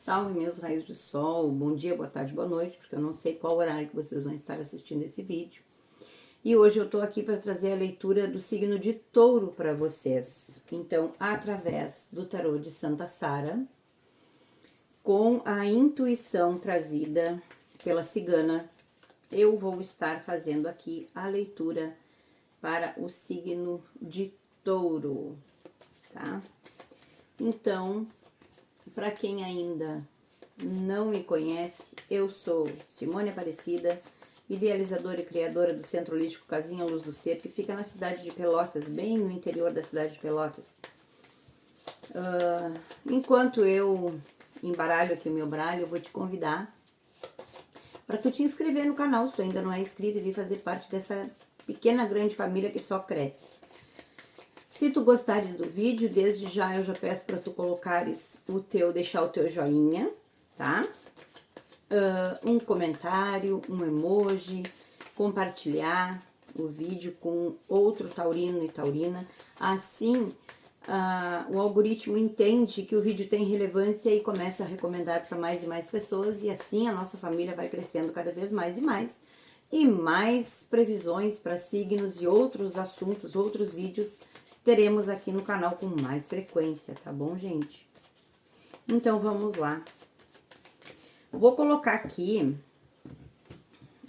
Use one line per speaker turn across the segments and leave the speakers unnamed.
Salve meus raios de sol, bom dia, boa tarde, boa noite, porque eu não sei qual horário que vocês vão estar assistindo esse vídeo. E hoje eu tô aqui para trazer a leitura do signo de Touro para vocês. Então, através do tarô de Santa Sara, com a intuição trazida pela cigana, eu vou estar fazendo aqui a leitura para o signo de Touro, tá? Então, para quem ainda não me conhece, eu sou Simone Aparecida, idealizadora e criadora do Centro Holístico Casinha Luz do Ser, que fica na cidade de Pelotas, bem no interior da cidade de Pelotas. Enquanto eu embaralho aqui o meu baralho, eu vou te convidar para tu te inscrever no canal, se tu ainda não é inscrito, e vir fazer parte dessa pequena grande família que só cresce. Se tu gostares do vídeo, desde já eu já peço para tu colocares deixar o teu joinha, tá? Um comentário, um emoji, compartilhar o vídeo com outro taurino e taurina. Assim, o algoritmo entende que o vídeo tem relevância e começa a recomendar para mais e mais pessoas, e assim a nossa família vai crescendo cada vez mais e mais. E mais previsões para signos e outros assuntos, outros vídeos teremos aqui no canal com mais frequência, tá bom, gente? Então, vamos lá. Vou colocar aqui,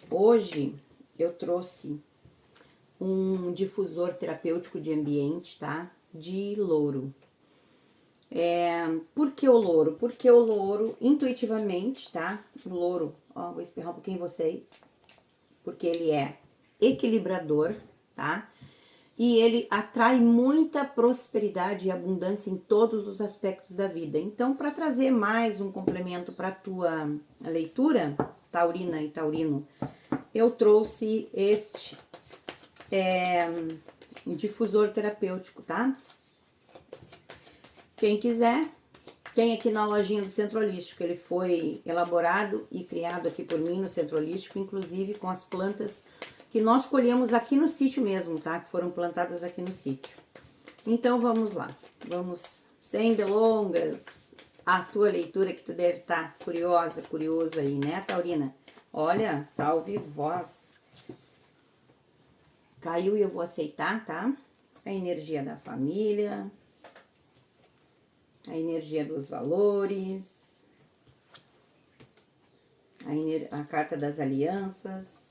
hoje eu trouxe um difusor terapêutico de ambiente, tá? De louro. Por que o louro? Porque o louro, intuitivamente, tá? O louro, ó, vou espirrar um pouquinho em vocês, porque ele é equilibrador, tá? E ele atrai muita prosperidade e abundância em todos os aspectos da vida. Então, para trazer mais um complemento para a tua leitura, taurina e taurino, eu trouxe este difusor terapêutico, tá? Quem quiser, tem aqui na lojinha do Centro Holístico. Ele foi elaborado e criado aqui por mim no Centro Holístico, inclusive com as plantas que nós colhemos aqui no sítio mesmo, tá? Que foram plantadas aqui no sítio. Então, vamos lá. Vamos, sem delongas, a tua leitura que tu deve estar curiosa, curioso aí, né, taurina? Olha, salve vós. Caiu e eu vou aceitar, tá? A energia da família, a energia dos valores, a carta das alianças.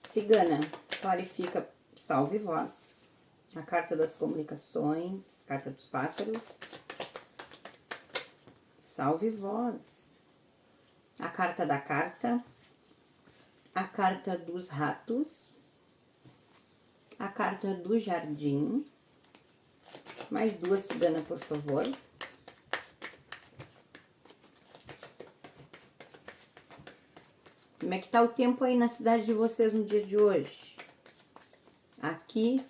Cigana, clarifica, salve vós. A carta das comunicações, carta dos pássaros. Salve vós. A carta da carta. A carta dos ratos. A carta do jardim. Mais duas, cigana, por favor. Como é que tá o tempo aí na cidade de vocês no dia de hoje? Aqui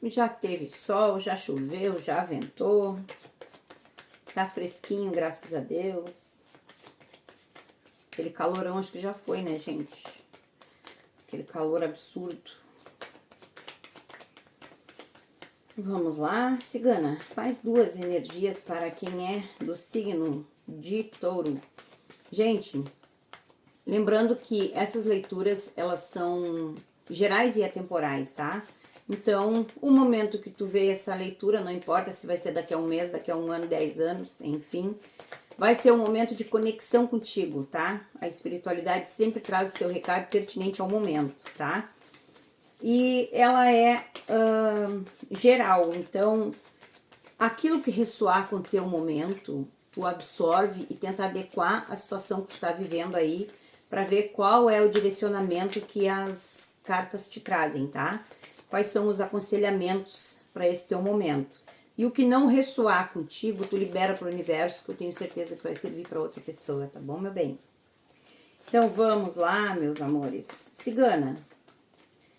já teve sol, já choveu, já ventou. Tá fresquinho, graças a Deus. Aquele calorão acho que já foi, né, gente? Aquele calor absurdo. Vamos lá, cigana. Faz duas energias para quem é do signo de Touro. Gente, lembrando que essas leituras, elas são gerais e atemporais, tá? Então, o momento que tu vê essa leitura, não importa se vai ser daqui a um mês, daqui a um ano, 10 anos, enfim, vai ser um momento de conexão contigo, tá? A espiritualidade sempre traz o seu recado pertinente ao momento, tá? E ela é geral, então, aquilo que ressoar com o teu momento, tu absorve e tenta adequar a situação que tu tá vivendo aí, para ver qual é o direcionamento que as cartas te trazem, tá? Quais são os aconselhamentos para esse teu momento. E o que não ressoar contigo, tu libera para o universo, que eu tenho certeza que vai servir para outra pessoa, tá bom, meu bem? Então, vamos lá, meus amores. Cigana,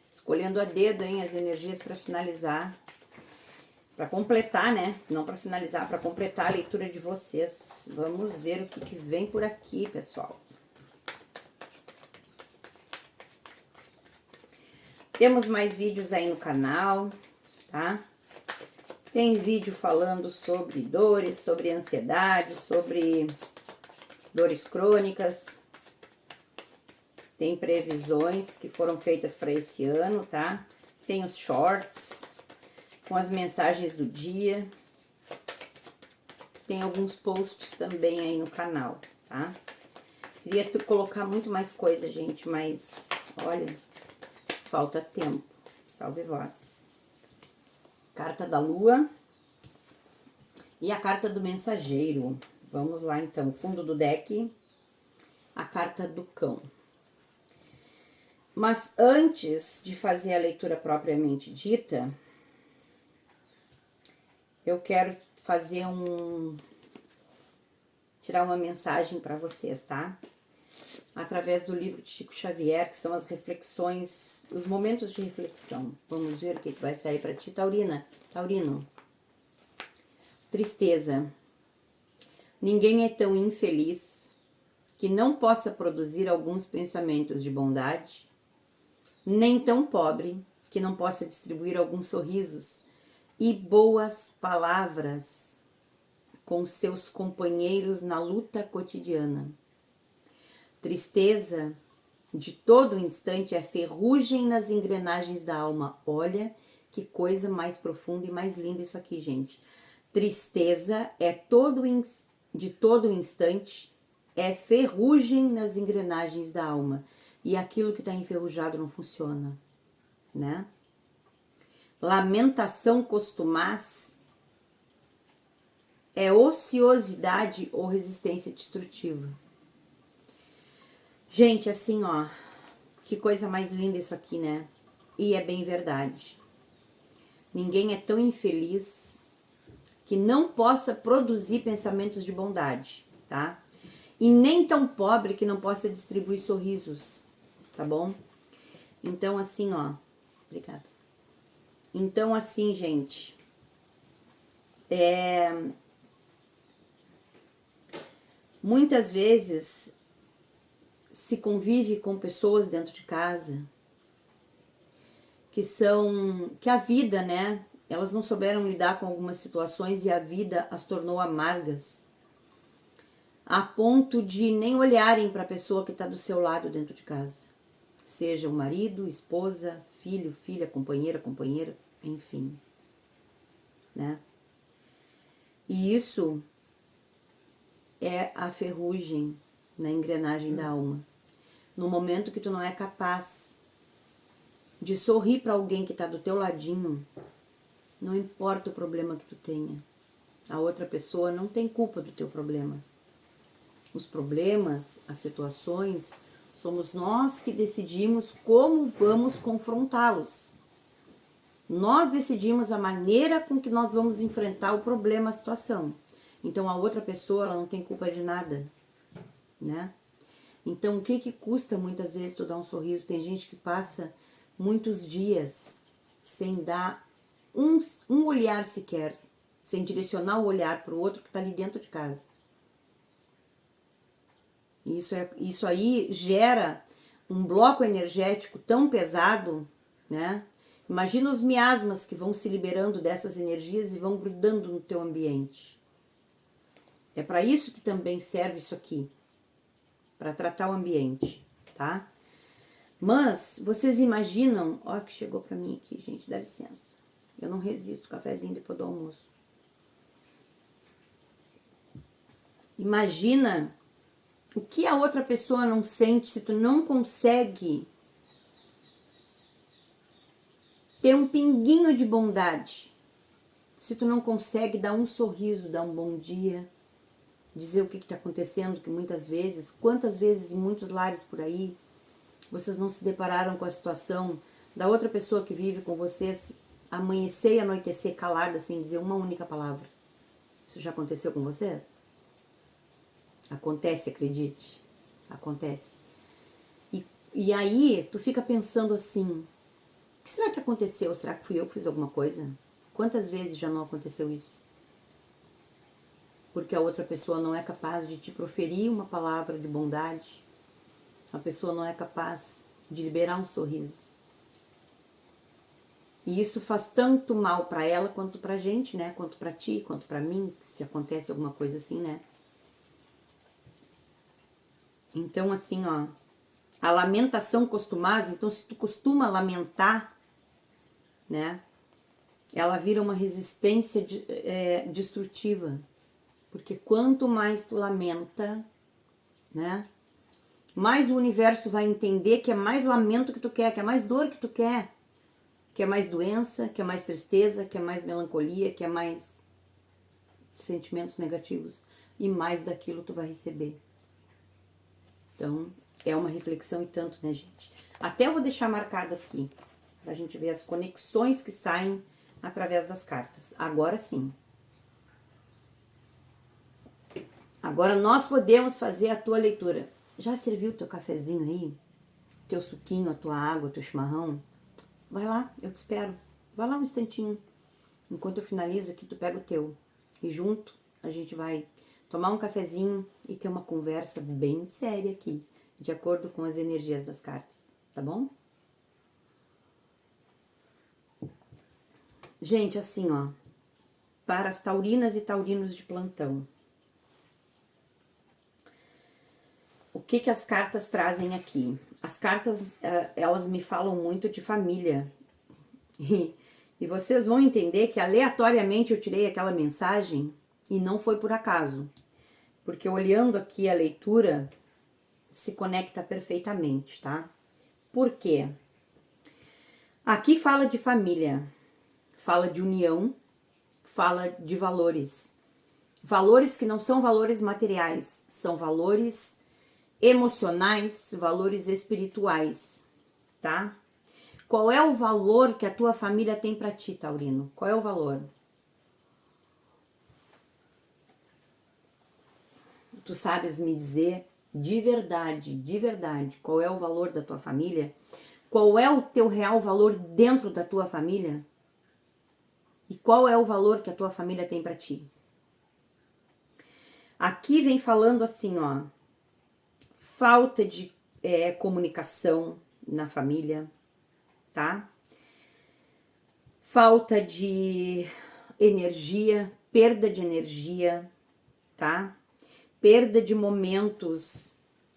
escolhendo a dedo, hein, as energias para finalizar, para completar, né? Não para finalizar, para completar a leitura de vocês. Vamos ver o que vem por aqui, pessoal. Temos mais vídeos aí no canal, tá? Tem vídeo falando sobre dores, sobre ansiedade, sobre dores crônicas. Tem previsões que foram feitas para esse ano, tá? Tem os shorts com as mensagens do dia. Tem alguns posts também aí no canal, tá? Queria colocar muito mais coisa, gente, mas olha, falta tempo. Salve vós. Carta da Lua e a carta do Mensageiro. Vamos lá, então. Fundo do deck, a carta do Cão. Mas antes de fazer a leitura propriamente dita, eu quero fazer tirar uma mensagem para vocês, tá? Através do livro de Chico Xavier, que são as reflexões, os momentos de reflexão. Vamos ver o que vai sair para ti, Taurino. Tristeza. Ninguém é tão infeliz que não possa produzir alguns pensamentos de bondade, nem tão pobre que não possa distribuir alguns sorrisos e boas palavras com seus companheiros na luta cotidiana. Tristeza de todo instante é ferrugem nas engrenagens da alma. Olha que coisa mais profunda e mais linda isso aqui, gente. Tristeza é de todo instante é ferrugem nas engrenagens da alma. E aquilo que está enferrujado não funciona, né? Lamentação costumaz é ociosidade ou resistência destrutiva. Gente, assim, ó, que coisa mais linda isso aqui, né? E é bem verdade. Ninguém é tão infeliz que não possa produzir pensamentos de bondade, tá? E nem tão pobre que não possa distribuir sorrisos, tá bom? Então, assim, ó, obrigada. Então, assim, gente, muitas vezes se convive com pessoas dentro de casa que a vida, né, elas não souberam lidar com algumas situações e a vida as tornou amargas, a ponto de nem olharem para a pessoa que está do seu lado dentro de casa, seja o marido, esposa, filho, filha, companheira, enfim, né? E isso é a ferrugem na engrenagem da alma. No momento que tu não é capaz de sorrir para alguém que está do teu ladinho, não importa o problema que tu tenha, a outra pessoa não tem culpa do teu problema. Os problemas, as situações, somos nós que decidimos como vamos confrontá-los. Nós decidimos a maneira com que nós vamos enfrentar o problema, a situação. Então a outra pessoa, ela não tem culpa de nada, né? Então, o que custa muitas vezes tu dar um sorriso? Tem gente que passa muitos dias sem dar um olhar sequer, sem direcionar o olhar para o outro que está ali dentro de casa. Isso aí gera um bloco energético tão pesado, né? Imagina os miasmas que vão se liberando dessas energias e vão grudando no teu ambiente. É para isso que também serve isso aqui. Para tratar o ambiente, tá? Mas, vocês imaginam... Ó, que chegou pra mim aqui, gente, dá licença. Eu não resisto, cafezinho depois do almoço. Imagina o que a outra pessoa não sente se tu não consegue ter um pinguinho de bondade. Se tu não consegue dar um sorriso, dar um bom dia, dizer o que está acontecendo, que muitas vezes, quantas vezes em muitos lares por aí, vocês não se depararam com a situação da outra pessoa que vive com vocês amanhecer e anoitecer calada sem dizer uma única palavra. Isso já aconteceu com vocês? Acontece, acredite. Acontece. E aí, tu fica pensando assim, o que será que aconteceu? Será que fui eu que fiz alguma coisa? Quantas vezes já não aconteceu isso? Porque a outra pessoa não é capaz de te proferir uma palavra de bondade. A pessoa não é capaz de liberar um sorriso. E isso faz tanto mal para ela quanto pra gente, né? Quanto pra ti, quanto pra mim, se acontece alguma coisa assim, né? Então, assim, ó, a lamentação costumaz, então se tu costuma lamentar, né? Ela vira uma resistência destrutiva. Porque quanto mais tu lamenta, né? Mais o universo vai entender que é mais lamento que tu quer, que é mais dor que tu quer. Que é mais doença, que é mais tristeza, que é mais melancolia, que é mais sentimentos negativos. E mais daquilo tu vai receber. Então, é uma reflexão e tanto, né, gente? Até eu vou deixar marcado aqui, pra gente ver as conexões que saem através das cartas. Agora sim. Agora nós podemos fazer a tua leitura. Já serviu o teu cafezinho aí? Teu suquinho, a tua água, o teu chimarrão? Vai lá, eu te espero. Vai lá um instantinho. Enquanto eu finalizo aqui, tu pega o teu. E junto a gente vai tomar um cafezinho e ter uma conversa bem séria aqui, de acordo com as energias das cartas, tá bom? Gente, assim, ó, para as taurinas e taurinos de plantão, o que que as cartas trazem aqui? As cartas, elas me falam muito de família. E vocês vão entender que aleatoriamente eu tirei aquela mensagem e não foi por acaso. Porque olhando aqui a leitura, se conecta perfeitamente, tá? Por quê? Aqui fala de família, fala de união, fala de valores. Valores que não são valores materiais, são valores emocionais, valores espirituais, tá? Qual é o valor que a tua família tem pra ti, Taurino? Qual é o valor? Tu sabes me dizer de verdade, qual é o valor da tua família? Qual é o teu real valor dentro da tua família? E qual é o valor que a tua família tem pra ti? Aqui vem falando assim, ó, falta de comunicação na família, tá? Falta de energia, perda de energia, tá? Perda de momentos.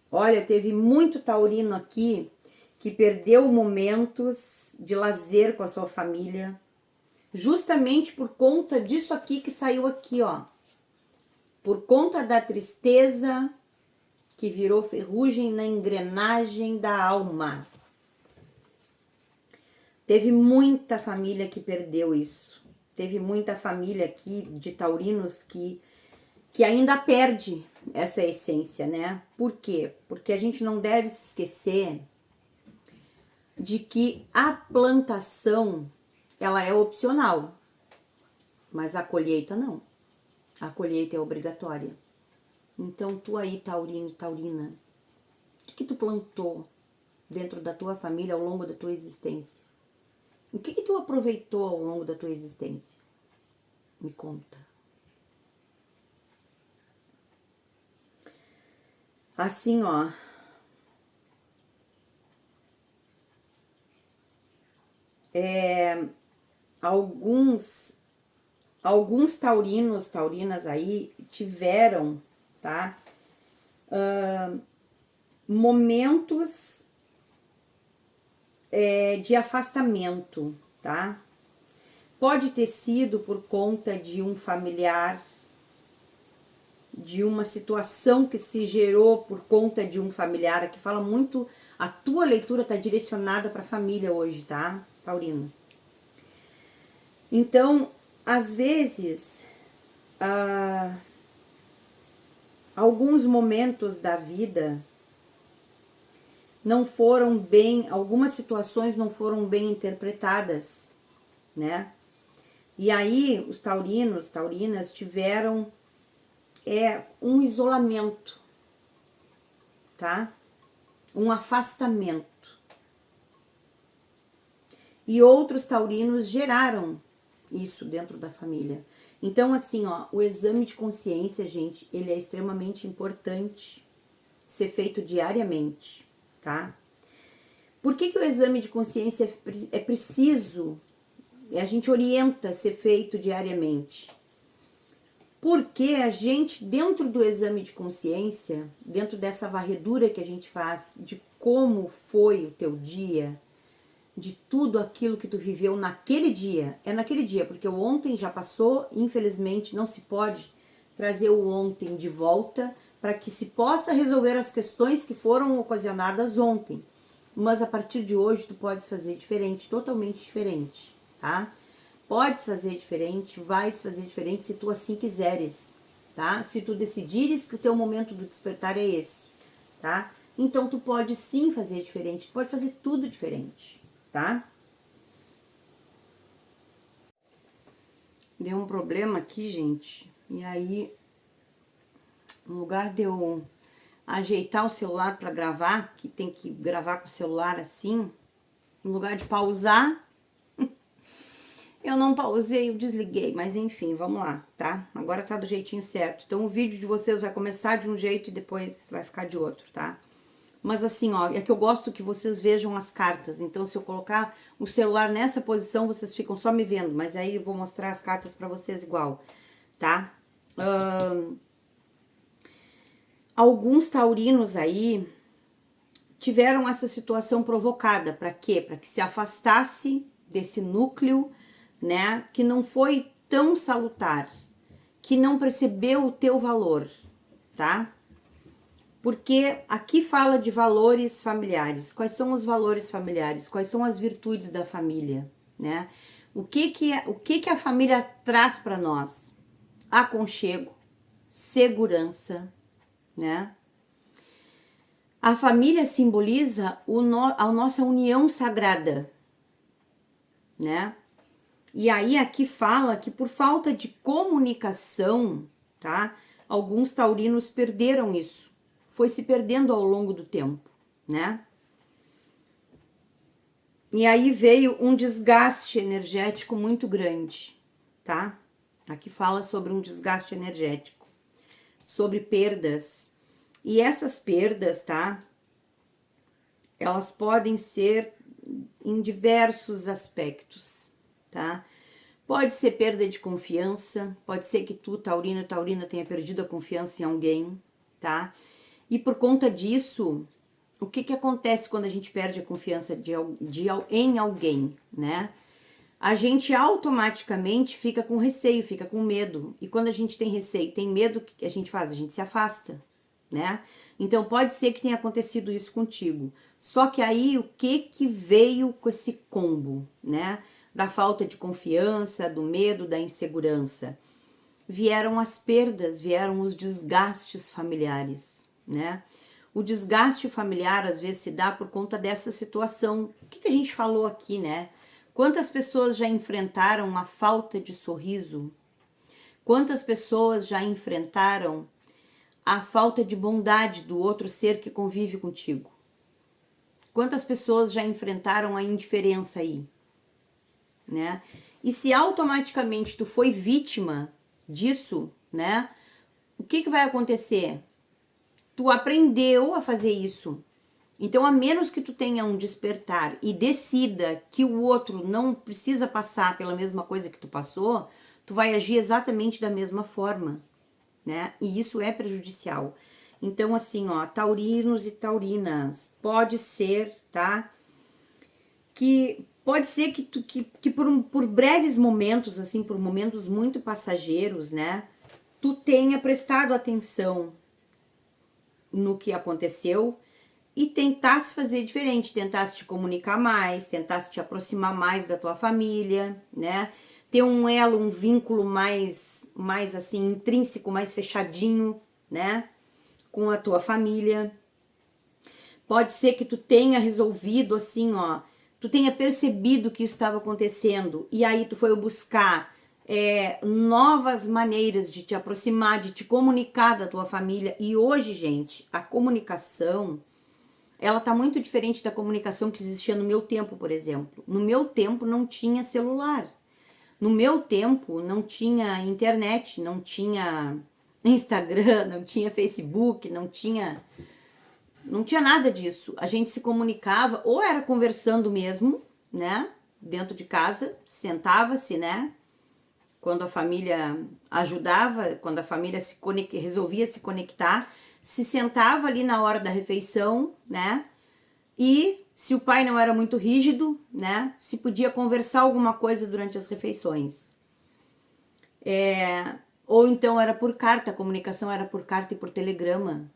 Olha, teve muito taurino aqui que perdeu momentos de lazer com a sua família, justamente por conta disso aqui que saiu aqui, ó. Por conta da tristeza que virou ferrugem na engrenagem da alma. Teve muita família que perdeu isso. Teve muita família aqui de taurinos que ainda perde essa essência, né? Por quê? Porque a gente não deve se esquecer de que a plantação, ela é opcional, mas a colheita não. A colheita é obrigatória. Então, tu aí, taurino, taurina, o que tu plantou dentro da tua família ao longo da tua existência? O que tu aproveitou ao longo da tua existência? Me conta. Assim, ó. Alguns taurinos, taurinas aí tiveram, tá? Momentos de afastamento, tá? Pode ter sido por conta de um familiar, de uma situação que se gerou por conta de um familiar. Aqui fala muito, a tua leitura tá direcionada para a família hoje, tá, taurino? Então, às vezes, alguns momentos da vida não foram bem, algumas situações não foram bem interpretadas, né? E aí os taurinos, taurinas tiveram um isolamento, tá? Um afastamento. E outros taurinos geraram isso dentro da família. Então, assim, ó, o exame de consciência, gente, ele é extremamente importante ser feito diariamente, tá? Por que o exame de consciência é preciso a gente orienta a ser feito diariamente. Porque a gente, dentro do exame de consciência, dentro dessa varredura que a gente faz de como foi o teu dia, de tudo aquilo que tu viveu naquele dia, é naquele dia, porque o ontem já passou, infelizmente não se pode trazer o ontem de volta para que se possa resolver as questões que foram ocasionadas ontem. Mas a partir de hoje tu podes fazer diferente, totalmente diferente, tá? Podes fazer diferente, vais fazer diferente se tu assim quiseres, tá? Se tu decidires que o teu momento do despertar é esse, tá? Então tu pode sim fazer diferente, tu pode fazer tudo diferente, tá? Deu um problema aqui, gente, e aí, no lugar de eu ajeitar o celular para gravar, que tem que gravar com o celular assim, no lugar de pausar, eu não pausei, eu desliguei, mas enfim, vamos lá, tá? Agora tá do jeitinho certo. Então o vídeo de vocês vai começar de um jeito e depois vai ficar de outro, tá? Mas assim, ó, é que eu gosto que vocês vejam as cartas. Então se eu colocar o celular nessa posição, vocês ficam só me vendo. Mas aí eu vou mostrar as cartas pra vocês igual, tá? Alguns taurinos aí tiveram essa situação provocada. Pra quê? Pra que se afastasse desse núcleo, né, que não foi tão salutar, que não percebeu o teu valor, tá? Porque aqui fala de valores familiares. Quais são os valores familiares? Quais são as virtudes da família, né? O que a família traz para nós? Aconchego, segurança, né? A família simboliza a nossa união sagrada, né? E aí aqui fala que por falta de comunicação, tá? Alguns taurinos perderam isso. Foi se perdendo ao longo do tempo, né? E aí veio um desgaste energético muito grande, tá? Aqui fala sobre um desgaste energético, sobre perdas. E essas perdas, tá? Elas podem ser em diversos aspectos, tá? Pode ser perda de confiança, pode ser que tu, taurino, taurina, tenha perdido a confiança em alguém, tá? E por conta disso, o que acontece quando a gente perde a confiança em alguém, né? A gente automaticamente fica com receio, fica com medo. E quando a gente tem receio, tem medo, o que a gente faz? A gente se afasta, né? Então pode ser que tenha acontecido isso contigo. Só que aí o que veio com esse combo, né? Da falta de confiança, do medo, da insegurança. Vieram as perdas, vieram os desgastes familiares, né? O desgaste familiar às vezes se dá por conta dessa situação. O que a gente falou aqui, né? Quantas pessoas já enfrentaram uma falta de sorriso? Quantas pessoas já enfrentaram a falta de bondade do outro ser que convive contigo? Quantas pessoas já enfrentaram a indiferença aí, né? E se automaticamente tu foi vítima disso, né? O que vai acontecer? Tu aprendeu a fazer isso. Então, a menos que tu tenha um despertar e decida que o outro não precisa passar pela mesma coisa que tu passou, tu vai agir exatamente da mesma forma, né? E isso é prejudicial. Então, assim, ó, taurinos e taurinas, pode ser, tá? Que pode ser que por breves momentos, assim, por momentos muito passageiros, né? Tu tenha prestado atenção no que aconteceu e tentasse fazer diferente, tentasse te comunicar mais, tentasse te aproximar mais da tua família, né? Ter um elo, um vínculo mais assim, intrínseco, mais fechadinho, né? Com a tua família. Pode ser que tu tenha resolvido assim, ó, tu tenha percebido que isso estava acontecendo e aí tu foi buscar novas maneiras de te aproximar, de te comunicar da tua família. E hoje, gente, a comunicação, ela tá muito diferente da comunicação que existia no meu tempo, por exemplo. No meu tempo não tinha celular. No meu tempo não tinha internet, não tinha Instagram, não tinha Facebook, não tinha nada disso. A gente se comunicava, ou era conversando mesmo, né? dentro de casa, sentava-se, né? Quando a família ajudava, quando a família resolvia se conectar, se sentava ali na hora da refeição, né? E se o pai não era muito rígido, né? Se podia conversar alguma coisa durante as refeições. Ou então era por carta, a comunicação era por carta e por telegrama.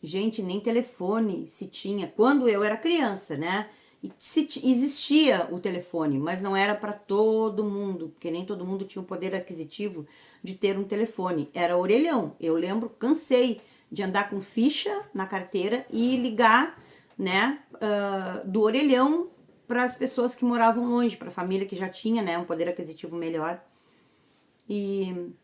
Gente, nem telefone se tinha. Quando eu era criança, né? Existia o telefone, mas não era para todo mundo, porque nem todo mundo tinha o poder aquisitivo de ter um telefone. Era orelhão. Eu lembro, cansei de andar com ficha na carteira e ligar, né, do orelhão para as pessoas que moravam longe, para a família que já tinha, né, um poder aquisitivo melhor. E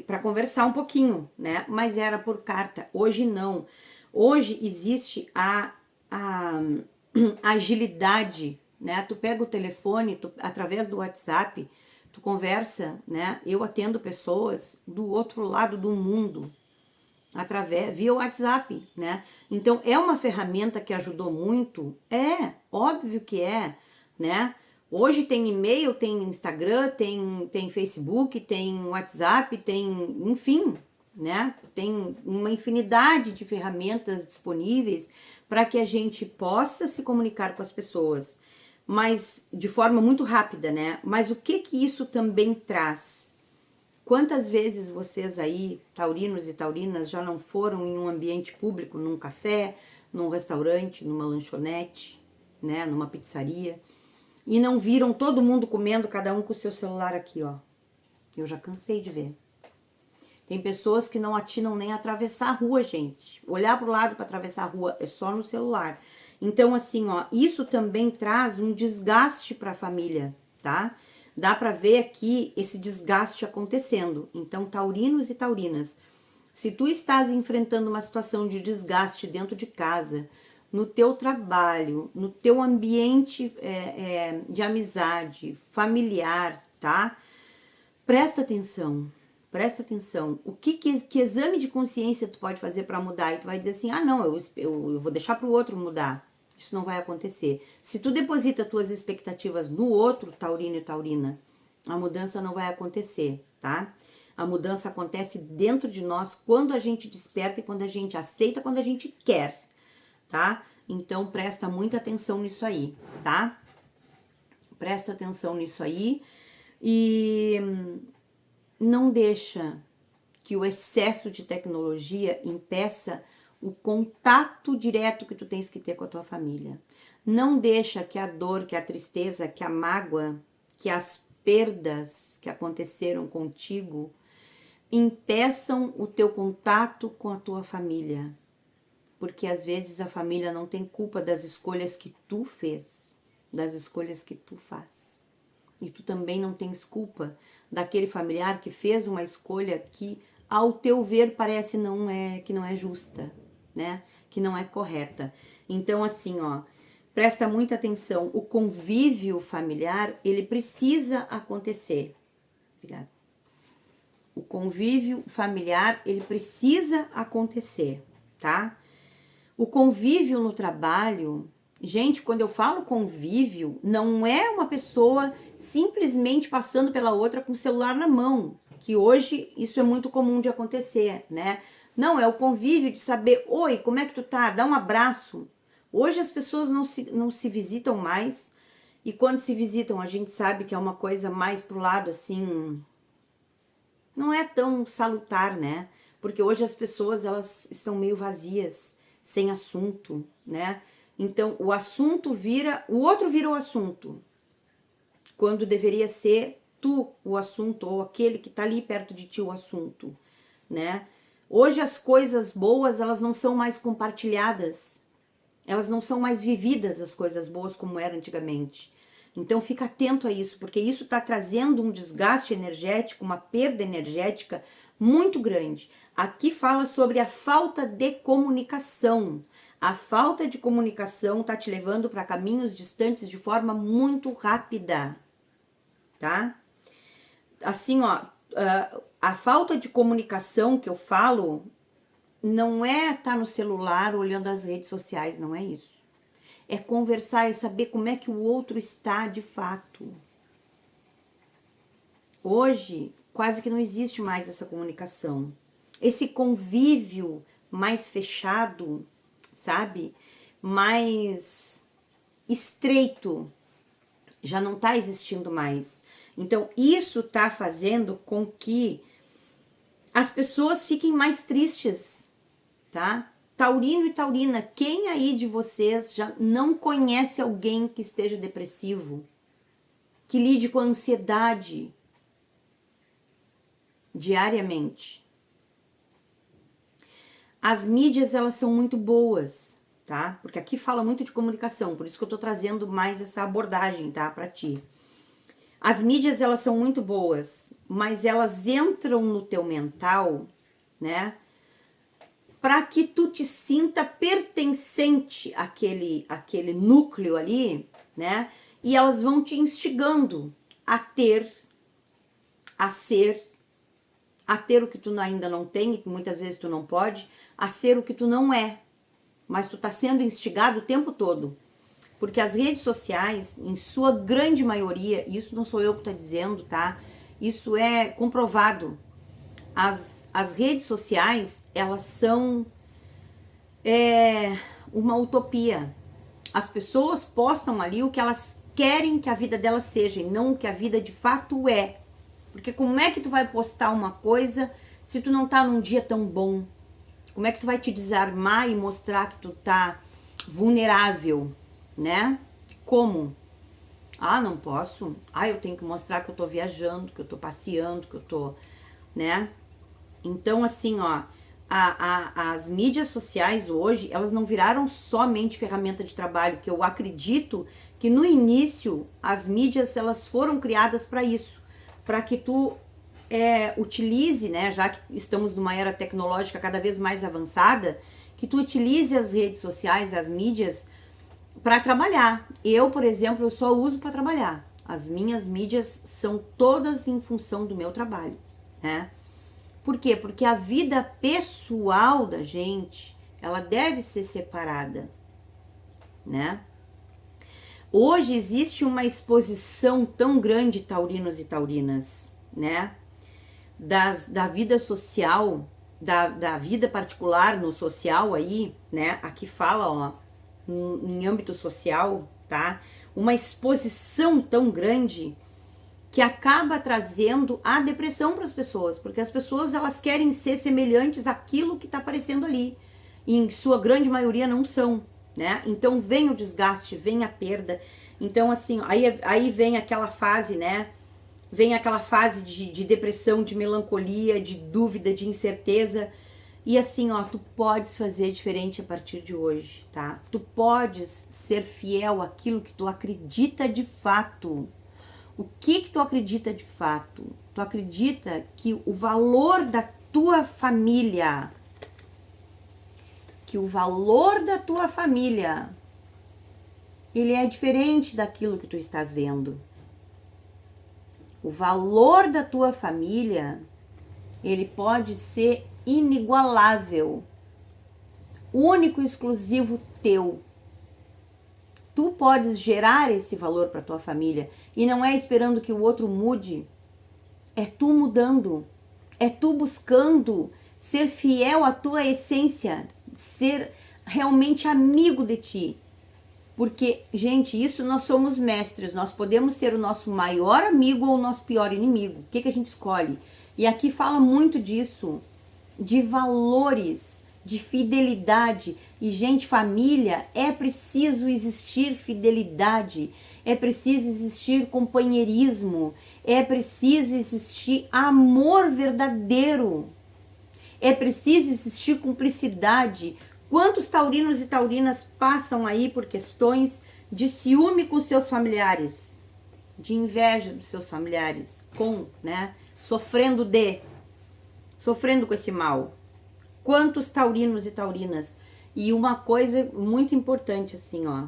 para conversar um pouquinho, né? Mas era por carta. Hoje não. Hoje existe a agilidade, né? Tu pega o telefone, através do WhatsApp, tu conversa, né? Eu atendo pessoas do outro lado do mundo, via WhatsApp, né? Então é uma ferramenta que ajudou muito, óbvio que né? Hoje tem e-mail, tem Instagram, tem Facebook, tem WhatsApp, tem, enfim, né? Tem uma infinidade de ferramentas disponíveis para que a gente possa se comunicar com as pessoas, mas de forma muito rápida, né? Mas o que que isso também traz? Quantas vezes vocês aí, taurinos e taurinas, já não foram em um ambiente público, num café, num restaurante, numa lanchonete, né, numa pizzaria, e não viram todo mundo comendo, cada um com o seu celular aqui, ó? Eu já cansei de ver. Tem pessoas que não atinam nem a atravessar a rua, gente. Olhar pro lado para atravessar a rua é só no celular. Então, assim, ó, isso também traz um desgaste para a família, tá? Dá para ver aqui esse desgaste acontecendo. Então, taurinos e taurinas, se tu estás enfrentando uma situação de desgaste dentro de casa, no teu trabalho, no teu ambiente de amizade, familiar, tá? Presta atenção, presta atenção. O que exame de consciência tu pode fazer para mudar? E tu vai dizer assim, ah não, eu vou deixar para o outro mudar. Isso não vai acontecer. Se tu deposita tuas expectativas no outro, taurino e taurina, a mudança não vai acontecer, tá? A mudança acontece dentro de nós quando a gente desperta e quando a gente aceita, quando a gente quer, tá? Então presta muita atenção nisso aí, tá? Presta atenção nisso aí e não deixa que o excesso de tecnologia impeça o contato direto que tu tens que ter com a tua família. Não deixa que a dor, que a tristeza, que a mágoa, que as perdas que aconteceram contigo impeçam o teu contato com a tua família. Porque às vezes a família não tem culpa das escolhas que tu fez, das escolhas que tu faz. E tu também não tens culpa daquele familiar que fez uma escolha que, ao teu ver, parece que não é justa, né? Que não é correta. Então, assim, ó, presta muita atenção. O convívio familiar, ele precisa acontecer. Obrigada. O convívio familiar, ele precisa acontecer, tá? O convívio no trabalho, gente, quando eu falo convívio, não é uma pessoa simplesmente passando pela outra com o celular na mão, que hoje isso é muito comum de acontecer, né? Não, é o convívio de saber, oi, como é que tu tá? Dá um abraço. Hoje as pessoas não se visitam mais, e quando se visitam a gente sabe que é uma coisa mais pro lado assim, não é tão salutar, né? Porque hoje as pessoas, elas estão meio vazias, sem assunto, né? Então, o assunto o outro vira o assunto, quando deveria ser tu o assunto, ou aquele que tá ali perto de ti o assunto, né? Hoje as coisas boas, elas não são mais compartilhadas, elas não são mais vividas, as coisas boas como era antigamente. Então fica atento a isso, porque isso está trazendo um desgaste energético, uma perda energética muito grande. Aqui fala sobre a falta de comunicação. A falta de comunicação está te levando para caminhos distantes de forma muito rápida, tá? Assim, ó, a falta de comunicação que eu falo não é estar no celular olhando as redes sociais, não é isso. é conversar, é saber como é que o outro está de fato. Hoje, quase que não existe mais essa comunicação. Esse convívio mais fechado, sabe? Mais estreito, já não está existindo mais. Então, isso está fazendo com que as pessoas fiquem mais tristes, tá? Taurino e taurina, quem aí de vocês já não conhece alguém que esteja depressivo, que lide com a ansiedade diariamente? As mídias, elas são muito boas, tá? Porque aqui fala muito de comunicação, por isso que eu tô trazendo mais essa abordagem, tá? Pra ti. As mídias, elas são muito boas, mas elas entram no teu mental, né? Para que tu te sinta pertencente àquele núcleo ali, né? E elas vão te instigando a ter, a ser, a ter o que tu ainda não tem, e que muitas vezes tu não pode, a ser o que tu não é. Mas tu tá sendo instigado o tempo todo. Porque as redes sociais, em sua grande maioria, isso não sou eu que tá dizendo, tá? Isso é comprovado. As redes sociais, elas são uma utopia. As pessoas postam ali o que elas querem que a vida delas seja, e não o que a vida de fato é. Porque como é que tu vai postar uma coisa se tu não tá num dia tão bom? Como é que tu vai te desarmar e mostrar que tu tá vulnerável, né? Como? Ah, não posso. Ah, eu tenho que mostrar que eu tô viajando, que eu tô passeando, que eu tô, né? Então, assim, ó, as mídias sociais hoje, elas não viraram somente ferramenta de trabalho, que eu acredito que no início as mídias, elas foram criadas para isso, para que tu utilize, né, já que estamos numa era tecnológica cada vez mais avançada, que tu utilize as redes sociais, as mídias, para trabalhar. Eu, por exemplo, eu só uso para trabalhar. As minhas mídias são todas em função do meu trabalho, né? Por quê? Porque a vida pessoal da gente, ela deve ser separada, né? Hoje existe uma exposição tão grande, taurinos e taurinas, né? Da vida social, da vida particular no social aí, né? Aqui fala, ó, em âmbito social, tá? Uma exposição tão grande que acaba trazendo a depressão para as pessoas, porque as pessoas, elas querem ser semelhantes àquilo que está aparecendo ali, e em sua grande maioria não são, né? Então vem o desgaste, vem a perda. Então assim, aí vem aquela fase, né? Vem aquela fase de depressão, de melancolia, de dúvida, de incerteza. E assim, ó, tu podes fazer diferente a partir de hoje, tá? Tu podes ser fiel àquilo que tu acredita de fato. O que tu acredita de fato? Tu acredita que o valor da tua família, ele é diferente daquilo que tu estás vendo. O valor da tua família, ele pode ser inigualável, único e exclusivo teu. Tu podes gerar esse valor para tua família e não é esperando que o outro mude. É tu mudando, é tu buscando ser fiel à tua essência, ser realmente amigo de ti. Porque, gente, isso nós somos mestres, nós podemos ser o nosso maior amigo ou o nosso pior inimigo. O que a gente escolhe? E aqui fala muito disso, de valores, de fidelidade. E, gente, família, é preciso existir fidelidade, é preciso existir companheirismo, é preciso existir amor verdadeiro, é preciso existir cumplicidade. Quantos taurinos e taurinas passam aí por questões de ciúme com seus familiares, de inveja dos seus familiares, né, sofrendo com esse mal? Quantos taurinos e taurinas? E uma coisa muito importante assim, ó,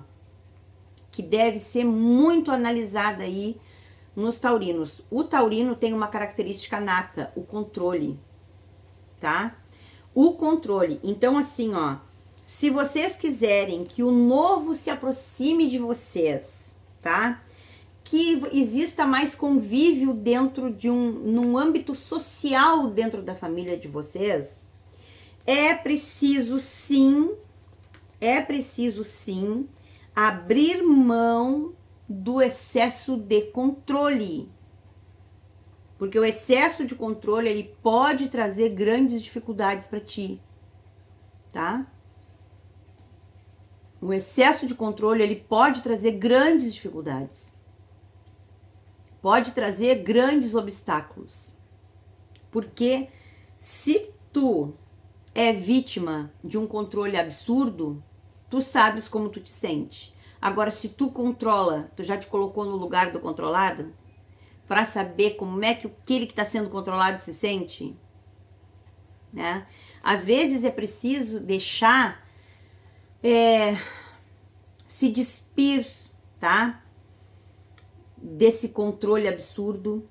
que deve ser muito analisada aí nos taurinos. O taurino tem uma característica nata, o controle, tá? O controle. Então assim, ó, Se vocês quiserem que o novo se aproxime de vocês, tá? Que exista mais convívio dentro de num âmbito social dentro da família de vocês, é preciso sim abrir mão do excesso de controle. Porque o excesso de controle, ele pode trazer grandes dificuldades para ti, tá? O excesso de controle, ele pode trazer grandes dificuldades. Pode trazer grandes obstáculos. Porque se tu é vítima de um controle absurdo, tu sabes como tu te sente. Agora, se tu controla, tu já te colocou no lugar do controlado? Para saber como é que aquele que está sendo controlado se sente? Né? Às vezes é preciso deixar se despir, tá? Desse controle absurdo,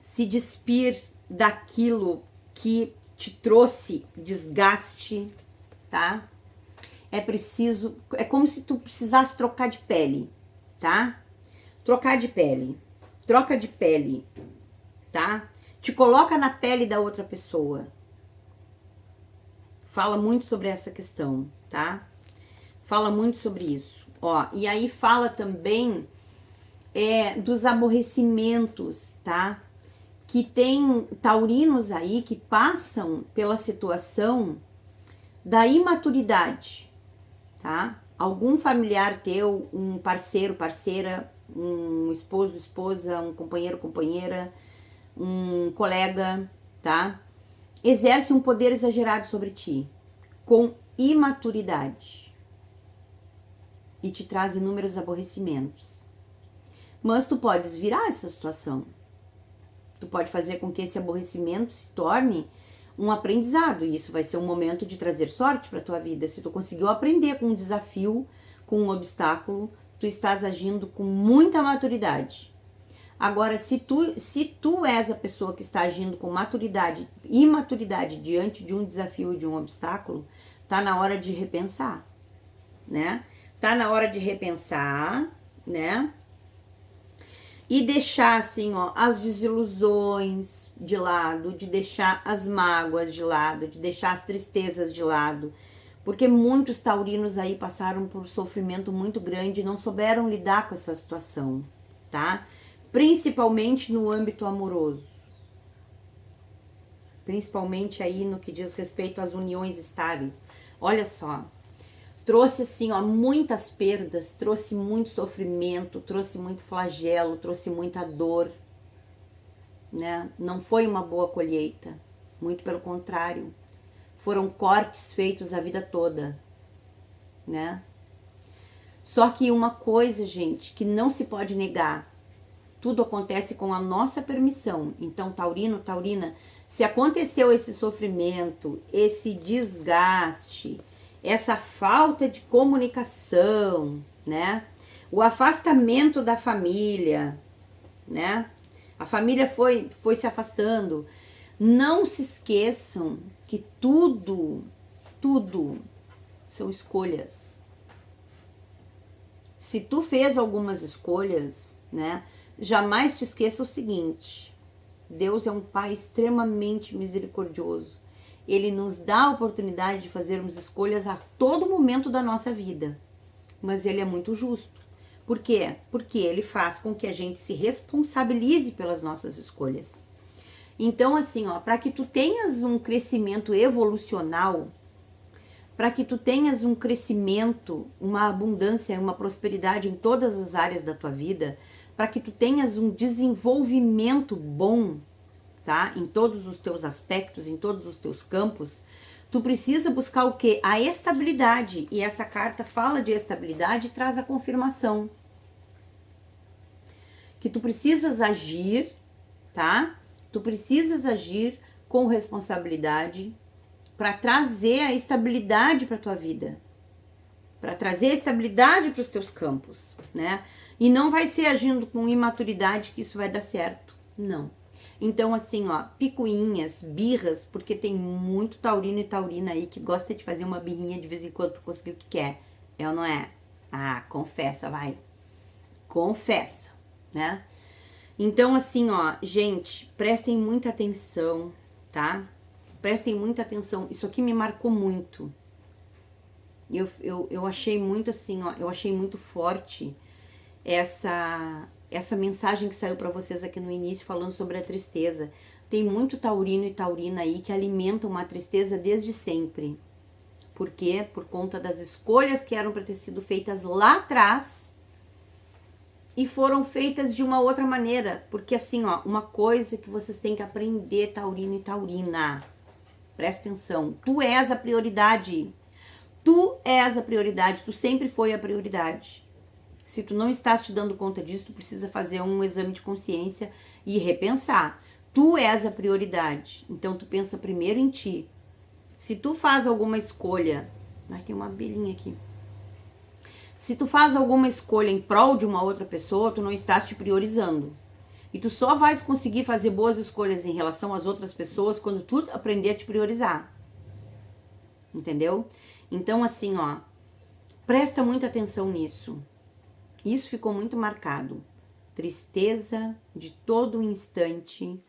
se despir daquilo que te trouxe desgaste, tá? É preciso, é como se tu precisasse trocar de pele, tá? Troca de pele, tá? Te coloca na pele da outra pessoa. Fala muito sobre essa questão, tá? Fala muito sobre isso. Ó, e aí fala também dos aborrecimentos, tá? Que tem taurinos aí que passam pela situação da imaturidade, tá? Algum familiar teu, um parceiro, parceira, um esposo, esposa, um companheiro, companheira, um colega, tá? Exerce um poder exagerado sobre ti, com imaturidade, e te traz inúmeros aborrecimentos. Mas tu podes virar essa situação. Tu pode fazer com que esse aborrecimento se torne um aprendizado, e isso vai ser um momento de trazer sorte para tua vida. Se tu conseguiu aprender com um desafio, com um obstáculo, tu estás agindo com muita maturidade. Agora, se tu és a pessoa que está agindo com maturidade, imaturidade diante de um desafio e de um obstáculo, tá na hora de repensar, né? Tá na hora de repensar, né? E deixar, assim, ó, as desilusões de lado, de deixar as mágoas de lado, de deixar as tristezas de lado. Porque muitos taurinos aí passaram por um sofrimento muito grande e não souberam lidar com essa situação, tá? Principalmente no âmbito amoroso. Principalmente aí no que diz respeito às uniões estáveis. Olha só. Trouxe assim, ó, muitas perdas, trouxe muito sofrimento, trouxe muito flagelo, trouxe muita dor, né? Não foi uma boa colheita, muito pelo contrário. Foram cortes feitos a vida toda, né? Só que uma coisa, gente, que não se pode negar, tudo acontece com a nossa permissão. Então, taurino, taurina, se aconteceu esse sofrimento, esse desgaste, essa falta de comunicação, né? O afastamento da família, né? A família foi se afastando. Não se esqueçam que tudo são escolhas. Se tu fez algumas escolhas, né? Jamais te esqueça o seguinte: Deus é um Pai extremamente misericordioso. Ele nos dá a oportunidade de fazermos escolhas a todo momento da nossa vida. Mas ele é muito justo. Por quê? Porque ele faz com que a gente se responsabilize pelas nossas escolhas. Então, assim, ó, para que tu tenhas um crescimento evolucional, para que tu tenhas um crescimento, uma abundância, uma prosperidade em todas as áreas da tua vida, para que tu tenhas um desenvolvimento bom, tá? Em todos os teus aspectos, em todos os teus campos, tu precisa buscar o quê? A estabilidade. E essa carta fala de estabilidade e traz a confirmação. Que tu precisas agir, tá? Tu precisas agir com responsabilidade para trazer a estabilidade para tua vida. Para trazer a estabilidade para os teus campos, né? E não vai ser agindo com imaturidade que isso vai dar certo. Não. Então, assim, ó, picuinhas, birras, porque tem muito taurino e taurina aí que gosta de fazer uma birrinha de vez em quando pra conseguir o que quer. É ou não é? Ah, confessa, vai. Confessa, né? Então, assim, ó, gente, prestem muita atenção, tá? Prestem muita atenção. Isso aqui me marcou muito. Eu achei muito assim, ó, eu achei muito forte essa mensagem que saiu para vocês aqui no início falando sobre a tristeza. Tem muito taurino e taurina aí que alimentam uma tristeza desde sempre. Por quê? Por conta das escolhas que eram para ter sido feitas lá atrás e foram feitas de uma outra maneira. Porque assim, ó, uma coisa que vocês têm que aprender, taurino e taurina. Presta atenção. Tu és a prioridade. Tu és a prioridade. Tu sempre foi a prioridade. Se tu não estás te dando conta disso, tu precisa fazer um exame de consciência e repensar. Tu és a prioridade. Então tu pensa primeiro em ti. Se tu faz alguma escolha... Ai, tem uma abelhinha aqui. Se tu faz alguma escolha em prol de uma outra pessoa, tu não estás te priorizando. E tu só vais conseguir fazer boas escolhas em relação às outras pessoas quando tu aprender a te priorizar. Entendeu? Então, assim, ó, presta muita atenção nisso. Isso ficou muito marcado. Tristeza de todo instante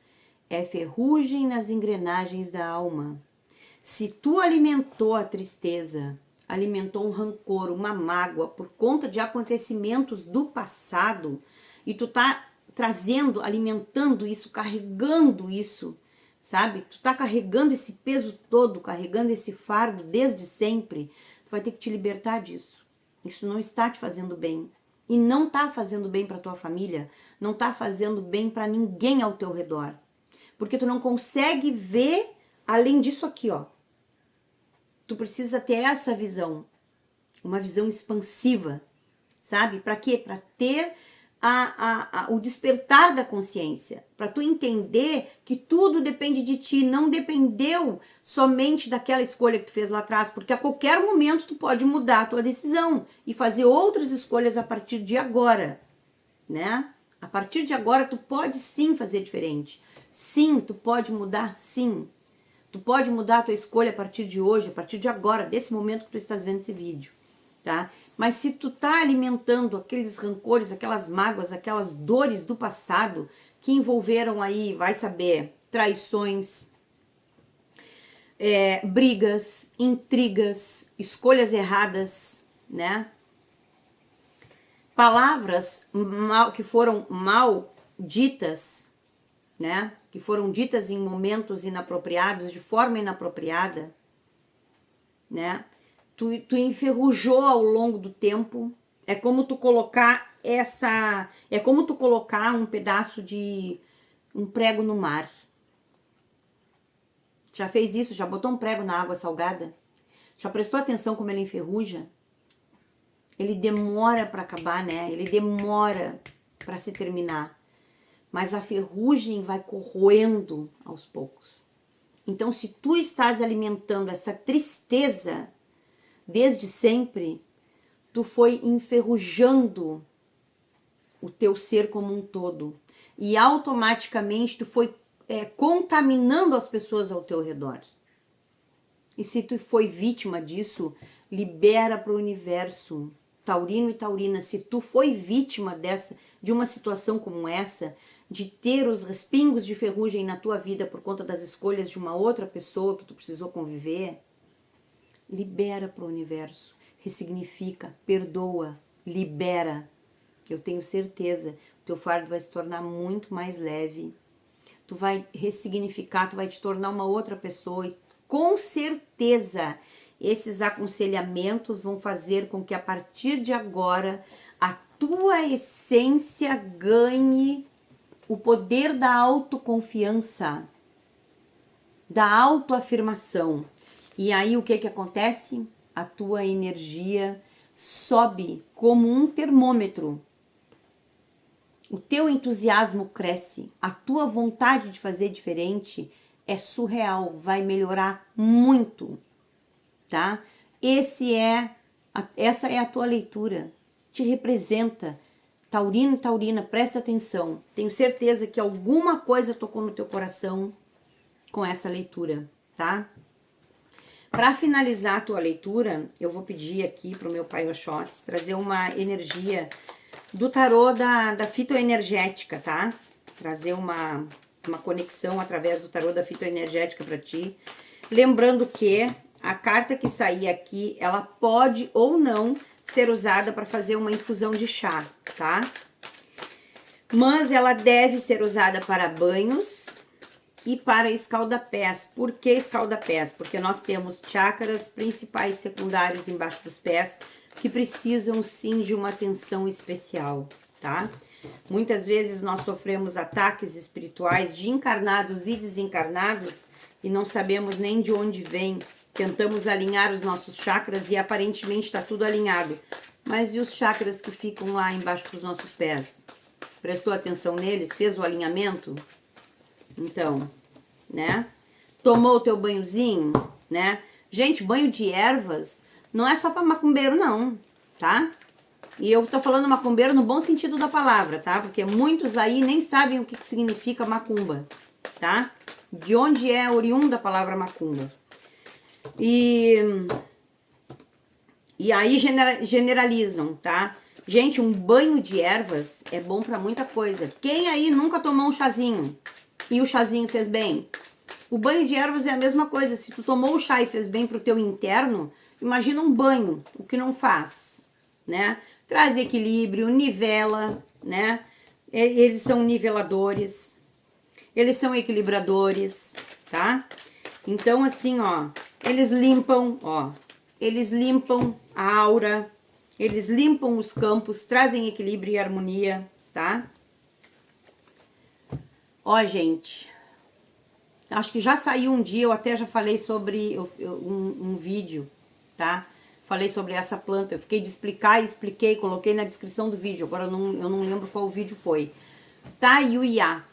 é ferrugem nas engrenagens da alma. Se tu alimentou a tristeza, alimentou um rancor, uma mágoa por conta de acontecimentos do passado, e tu tá trazendo, alimentando isso, carregando isso, sabe? Tu tá carregando esse peso todo, carregando esse fardo desde sempre, tu vai ter que te libertar disso. Isso não está te fazendo bem. E não tá fazendo bem para tua família, não tá fazendo bem para ninguém ao teu redor. Porque tu não consegue ver além disso aqui, ó. Tu precisa ter essa visão, uma visão expansiva, sabe? Para quê? Para ter o despertar da consciência, para tu entender que tudo depende de ti, não dependeu somente daquela escolha que tu fez lá atrás, porque a qualquer momento tu pode mudar a tua decisão e fazer outras escolhas a partir de agora, né? A partir de agora tu pode sim fazer diferente. Sim, tu pode mudar, sim. Tu pode mudar a tua escolha a partir de hoje, a partir de agora, desse momento que tu estás vendo esse vídeo, tá? Mas se tu tá alimentando aqueles rancores, aquelas mágoas, aquelas dores do passado que envolveram aí, vai saber, traições, brigas, intrigas, escolhas erradas, né? Palavras que foram mal ditas, né? Que foram ditas em momentos inapropriados, de forma inapropriada, né? Tu enferrujou ao longo do tempo. É como tu colocar é como tu colocar um pedaço de um prego no mar. Já fez isso? Já botou um prego na água salgada? Já prestou atenção como ele enferruja? Ele demora para acabar, né? Ele demora para se terminar. Mas a ferrugem vai corroendo aos poucos. Então, se tu estás alimentando essa tristeza desde sempre, tu foi enferrujando o teu ser como um todo. E automaticamente tu foi contaminando as pessoas ao teu redor. E se tu foi vítima disso, libera para o universo. Taurino e taurina, se tu foi vítima de uma situação como essa, de ter os respingos de ferrugem na tua vida por conta das escolhas de uma outra pessoa que tu precisou conviver, libera para o universo, ressignifica, perdoa, libera. Eu tenho certeza, o teu fardo vai se tornar muito mais leve. Tu vai ressignificar, tu vai te tornar uma outra pessoa e com certeza esses aconselhamentos vão fazer com que a partir de agora a tua essência ganhe o poder da autoconfiança, da autoafirmação. E aí o que acontece? A tua energia sobe como um termômetro. O teu entusiasmo cresce, a tua vontade de fazer diferente é surreal, vai melhorar muito, tá? Essa é a tua leitura, te representa. Taurino, taurina, presta atenção. Tenho certeza que alguma coisa tocou no teu coração com essa leitura, tá? Para finalizar a tua leitura, eu vou pedir aqui pro meu pai Oxóssi trazer uma energia do tarô da fitoenergética, tá? Trazer uma conexão através do tarô da fitoenergética para ti. Lembrando que a carta que sair aqui, ela pode ou não ser usada para fazer uma infusão de chá, tá? Mas ela deve ser usada para banhos e para escaldapés. Por que escaldapés? Porque nós temos chakras principais e secundários embaixo dos pés que precisam sim de uma atenção especial, tá? Muitas vezes nós sofremos ataques espirituais de encarnados e desencarnados e não sabemos nem de onde vem. Tentamos alinhar os nossos chakras e aparentemente está tudo alinhado. Mas e os chakras que ficam lá embaixo dos nossos pés? Prestou atenção neles? Fez o alinhamento? Então, né? Tomou o teu banhozinho, né? Gente, banho de ervas não é só para macumbeiro não, tá? E eu tô falando macumbeiro no bom sentido da palavra, tá? Porque muitos aí nem sabem o que significa macumba, tá? De onde é oriunda a palavra macumba. E aí generalizam, tá? Gente, um banho de ervas é bom pra muita coisa. Quem aí nunca tomou um chazinho e o chazinho fez bem? O banho de ervas é a mesma coisa. Se tu tomou o chá e fez bem pro teu interno, imagina um banho, o que não faz, né? Traz equilíbrio, nivela, né? Eles são niveladores, eles são equilibradores, tá? Então, assim, ó, eles limpam a aura, eles limpam os campos, trazem equilíbrio e harmonia, tá? Ó, gente, acho que já saiu um dia, eu até já falei sobre um vídeo, tá? Falei sobre essa planta, eu fiquei de explicar e expliquei, coloquei na descrição do vídeo, agora eu não lembro qual vídeo foi. Tayuiá.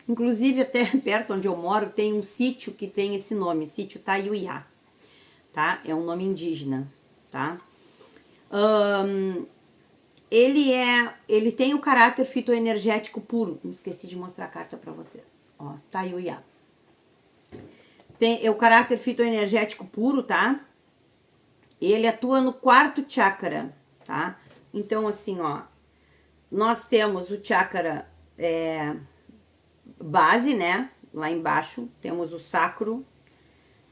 Inclusive, até perto onde eu moro, tem um sítio que tem esse nome, sítio Tayuiá, tá? É um nome indígena, tá? Ele tem o caráter fitoenergético puro. Me esqueci de mostrar a carta pra vocês. Ó, Tayuiá. É o caráter fitoenergético puro, tá? Ele atua no 4º chakra, tá? Então, assim, ó, nós temos o chakra base, né? Lá embaixo, temos o sacro,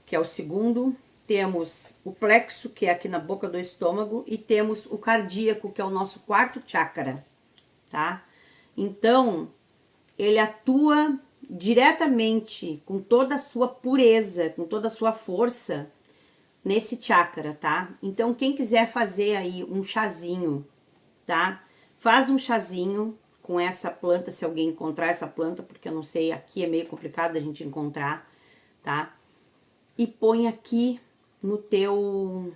que é o 2º, temos o plexo, que é aqui na boca do estômago, e temos o cardíaco, que é o nosso 4º chakra, tá? Então, ele atua diretamente, com toda a sua pureza, com toda a sua força, nesse chakra, tá? Então, quem quiser fazer aí um chazinho, tá? Faz um chazinho com essa planta, se alguém encontrar essa planta, porque eu não sei, aqui é meio complicado a gente encontrar, tá? E põe aqui no teu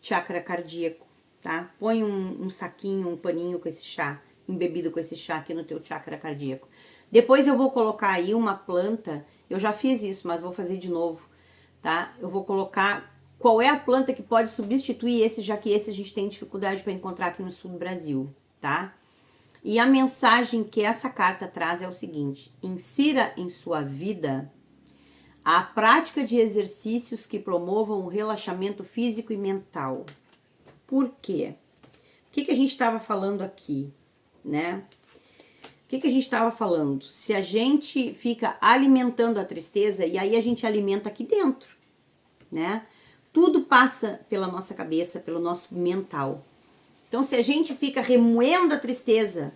chakra cardíaco, tá? Põe um saquinho, um paninho com esse chá, embebido com esse chá aqui no teu chakra cardíaco. Depois eu vou colocar aí uma planta, eu já fiz isso, mas vou fazer de novo, tá? Eu vou colocar qual é a planta que pode substituir esse, já que esse a gente tem dificuldade para encontrar aqui no sul do Brasil, tá? E a mensagem que essa carta traz é o seguinte: insira em sua vida a prática de exercícios que promovam o relaxamento físico e mental. Por quê? O que a gente estava falando aqui, né? O que a gente estava falando? Se a gente fica alimentando a tristeza, e aí a gente alimenta aqui dentro, né? Tudo passa pela nossa cabeça, pelo nosso mental. Então, se a gente fica remoendo a tristeza,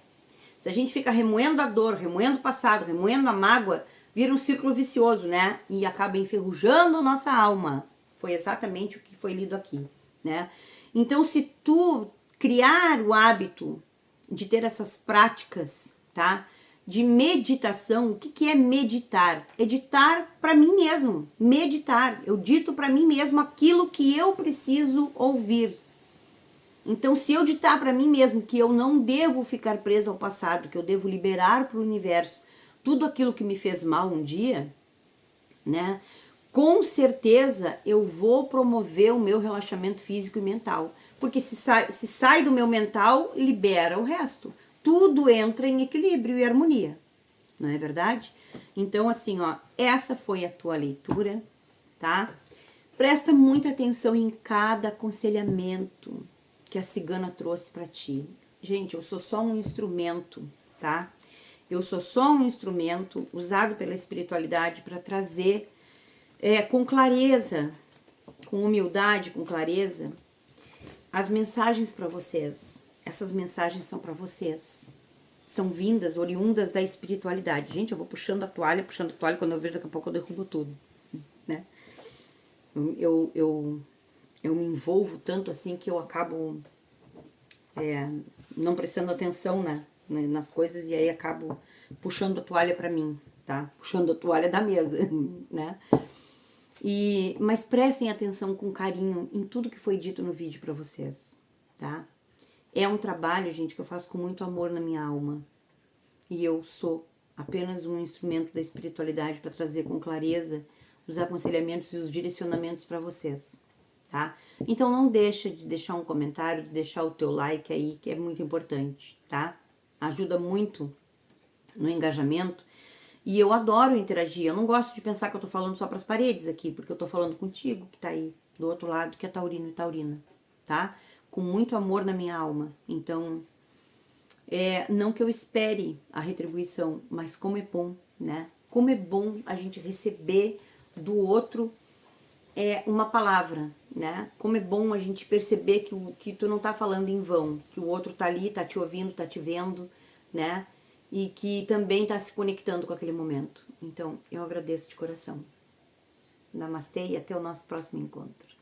se a gente fica remoendo a dor, remoendo o passado, remoendo a mágoa, vira um círculo vicioso, né? E acaba enferrujando nossa alma. Foi exatamente o que foi lido aqui, né? Então, se tu criar o hábito de ter essas práticas, tá? De meditação, o que é meditar? É ditar para mim mesmo, meditar. Eu dito para mim mesmo aquilo que eu preciso ouvir. Então, se eu ditar para mim mesmo que eu não devo ficar preso ao passado, que eu devo liberar para o universo tudo aquilo que me fez mal um dia, né? Com certeza eu vou promover o meu relaxamento físico e mental. Porque se sai do meu mental, libera o resto. Tudo entra em equilíbrio e harmonia, não é verdade? Então, assim, ó, essa foi a tua leitura, tá? Presta muita atenção em cada aconselhamento que a cigana trouxe para ti. Gente, eu sou só um instrumento, tá? Eu sou só um instrumento usado pela espiritualidade para trazer com clareza, com humildade, com clareza, as mensagens para vocês. Essas mensagens são para vocês. São vindas, oriundas da espiritualidade. Gente, eu vou puxando a toalha, quando eu vejo daqui a pouco eu derrubo tudo, né? Eu me envolvo tanto assim que eu acabo não prestando atenção nas coisas e aí acabo puxando a toalha para mim, tá? Puxando a toalha da mesa, né? Mas prestem atenção com carinho em tudo que foi dito no vídeo para vocês, tá? É um trabalho, gente, que eu faço com muito amor na minha alma. E eu sou apenas um instrumento da espiritualidade para trazer com clareza os aconselhamentos e os direcionamentos para vocês, tá? Então não deixa de deixar um comentário, de deixar o teu like aí, que é muito importante, tá? Ajuda muito no engajamento. E eu adoro interagir. Eu não gosto de pensar que eu tô falando só pras paredes aqui, porque eu tô falando contigo que tá aí do outro lado, que é taurino e taurina, tá? Com muito amor na minha alma. Então, não que eu espere a retribuição, mas como é bom, né? Como é bom a gente receber do outro uma palavra, né? Como é bom a gente perceber que tu não tá falando em vão, que o outro tá ali, tá te ouvindo, tá te vendo, né? E que também tá se conectando com aquele momento. Então, eu agradeço de coração. Namastê e até o nosso próximo encontro.